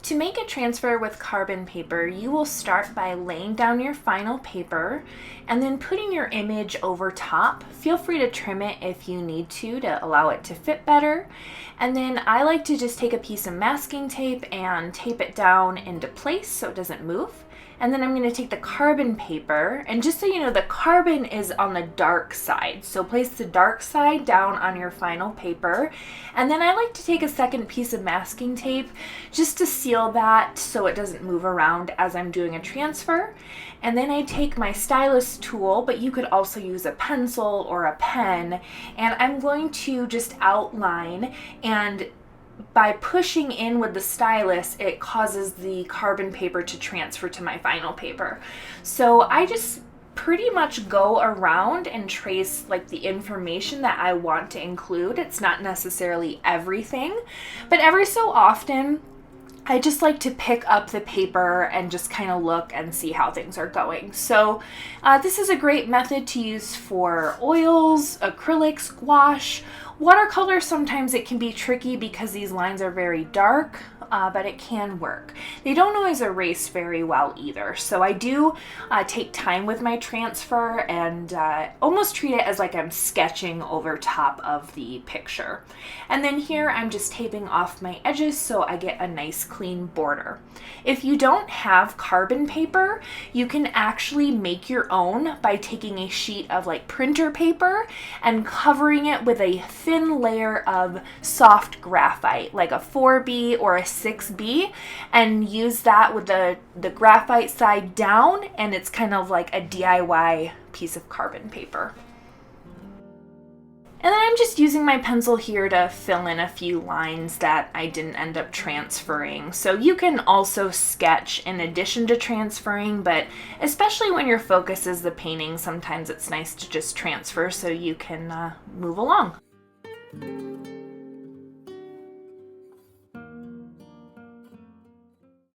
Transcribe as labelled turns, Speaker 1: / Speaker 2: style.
Speaker 1: To make a transfer with carbon paper, you will start by laying down your final paper and then putting your image over top. Feel free to trim it if you need to allow it to fit better. And then I like to just take a piece of masking tape and tape it down into place so it doesn't move. And then I'm going to take the carbon paper, and just so you know, the carbon is on the dark side. So place the dark side down on your final paper. And then I like to take a second piece of masking tape just to seal that so it doesn't move around as I'm doing a transfer. And then I take my stylus tool, but you could also use a pencil or a pen, and I'm going to just outline, and by pushing in with the stylus, it causes the carbon paper to transfer to my final paper. So I just pretty much go around and trace like the information that I want to include. It's not necessarily everything, but every so often I just like to pick up the paper and just kind of look and see how things are going. So this is a great method to use for oils, acrylics, gouache. Watercolor, sometimes it can be tricky because these lines are very dark, but it can work. They don't always erase very well either. So I do take time with my transfer and almost treat it as like I'm sketching over top of the picture. And then here I'm just taping off my edges so I get a nice clean border. If you don't have carbon paper, you can actually make your own by taking a sheet of like printer paper and covering it with a thin layer of soft graphite, like a 4B or a 6B, and use that with the graphite side down, and it's kind of like a DIY piece of carbon paper. And then I'm just using my pencil here to fill in a few lines that I didn't end up transferring. So you can also sketch in addition to transferring, but especially when your focus is the painting, sometimes it's nice to just transfer so you can move along.